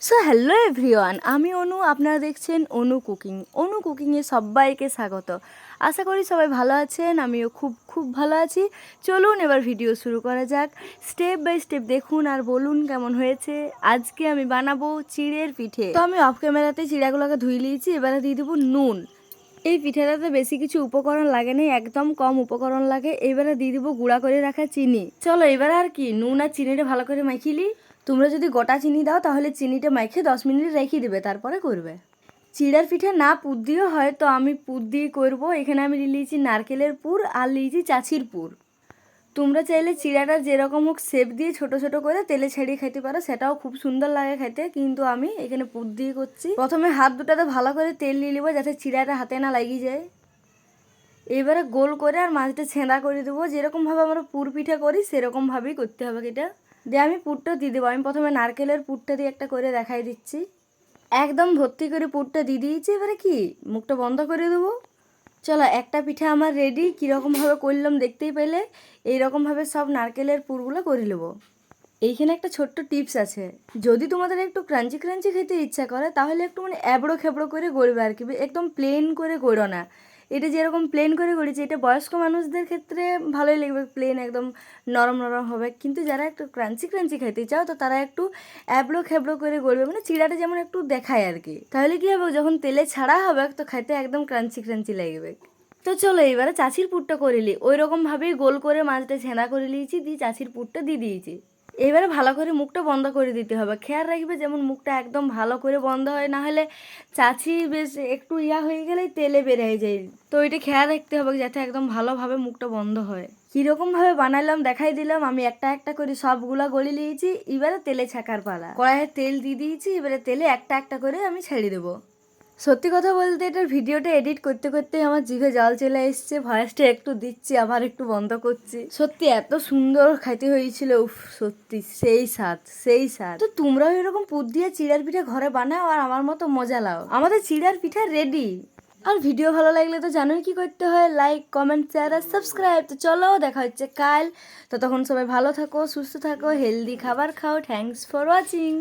So hello everyone, আমি অনু। আপনারা দেখছেন অনু কুকিংয়ে সবাইকে স্বাগত। আশা করি সবাই ভালো আছেন, আমিও খুব খুব ভালো আছি। চলুন এবার ভিডিও শুরু করা যাক। স্টেপ বাই স্টেপ দেখুন আর বলুন কেমন হয়েছে। আজকে আমি বানাবো চিড়ের পিঠে। তো আমি অফ ক্যামেরাতে চিড়াগুলোকে ধুয়ে নিয়েছি, এবারে দিয়ে দেবো নুন। এই পিঠাটাতে বেশি কিছু উপকরণ লাগে না, একদম কম উপকরণ লাগে। এবারে দিয়ে দিব গুঁড়া করে রাখা চিনি। চলো এবার আর কি, নুন আর চিনিটা ভালো করে মাখিলি। তোমরা যদি গোটা চিনি দাও তাহলে চিনিটা মাখিয়ে 10 মিনিট রেখে দেবে, তারপরে করবে। চিড়ার পিঠে না পুর দিয়েও হয়, তো আমি পুর দিয়ে করবো। এখানে আমি নিয়েছি নারকেলের পুর আর নিয়েছি চাছির পুর। তোমরা চাইলে চিড়াটা যেরকম হোক শেপ দিয়ে ছোট ছোট করে তেলে ছেড়িয়ে খেতে পারো, সেটাও খুব সুন্দর লাগে খেতে। কিন্তু আমি এখানে পুর দিয়ে করছি। প্রথমে হাত দুটাতে ভালো করে তেল নিয়ে নেবো, যাতে চিড়াটা হাতে না লাগিয়ে যায়। এবারে গোল করে আর মাঝটা ছেঁদা করে দেবো। যেরকমভাবে আমরা পুর পিঠা করি সেরকমভাবেই করতে হবে এটা। দিয়ে আমি পুরটা দিয়ে দেবো। আমি প্রথমে নারকেলের পুরটা দিয়ে একটা করে দেখাই দিচ্ছি। একদম ভর্তি করে পুরটা দিয়ে দিয়েছি। এবারে কি মুখটা বন্ধ করে দেবো। চলো, একটা পিঠা আমার রেডি। কীরকমভাবে করলাম দেখতেই পেলে। এইরকমভাবে সব নারকেলের পুরগুলো করে নেবো। এইখানে একটা ছোট্ট টিপস আছে, যদি তোমাদের একটু ক্রাঞ্চি ক্রাঞ্চি খেতে ইচ্ছা করে তাহলে একটু এবড়ো খেবড়ো করে গড়বে আর কি, একদম প্লেন করে গড়ো না। এটা যেরকম প্লেন করে গড়েছি, এটা বয়স্ক মানুষদের ক্ষেত্রে ভালোই লাগবে, প্লেন একদম নরম নরম হবে। কিন্তু যারা একটু ক্রাঞ্চি ক্রাঞ্চি খেতে চাও তো তারা একটু এবড়ো খেবড়ো করে গড়বে, চিড়াটা যেমন একটু দেখায় আর কি। তাহলে কি হবে, যখন তেলে ছাড়া হবে তো খেতে একদম ক্রাঞ্চি ক্রাঞ্চি লাগবে। তো চলো এবারে চাছির পুরটা করে নিই। ওই রকমভাবেই গোল করে মাছটা ছেঁদা করে নিয়েছি, দিয়ে চাছির পুরটা দিয়ে দিয়েছি। এবারে ভালো করে মুখটা বন্ধ করে দিতে হবে। খেয়াল রাখবে যেমন মুখটা একদম ভালো করে বন্ধ হয়, না হলে চাছি বেশ একটু হয়ে গেলেই তেলে বেরিয়ে যায়। তো এটা খেয়াল রাখতে হবে যাতে একদম ভালোভাবে মুখটা বন্ধ হয়। কীরকমভাবে বানালাম দেখাই দিলাম। আমি একটা একটা করে সবগুলা গড়ে নিয়েছি। এবারে তেলে ছাকার পালা। কড়াইয়ে তেল দিয়ে দিয়েছি, এবারে তেলে একটা একটা করে আমি ছেড়ে দেবো। সত্যি কথা বলতে এটার ভিডিওটা এডিট করতে করতে আমার জিভে জল চলে এসছে। ভয়েসটা একটু দিচ্ছি, আবার একটু বন্ধ করছি। সত্যি এত সুন্দর খাইতে হয়েছিল, উফ সত্যি সেই স্বাদ সেই স্বাদ। তো তোমরাও এরকম পুর দিয়ে চিড়ার পিঠা ঘরে বানাও আর আমার মতো মজা লাও। আমাদের চিড়ার পিঠা রেডি। আর ভিডিও ভালো লাগলে তো জানোই কি করতে হয়, লাইক কমেন্ট শেয়ার আর সাবস্ক্রাইব। তো চলো দেখা হচ্ছে কাল। তো তখন সবাই ভালো থাকো, সুস্থ থাকো, হেলদি খাবার খাও। Thanks for watching.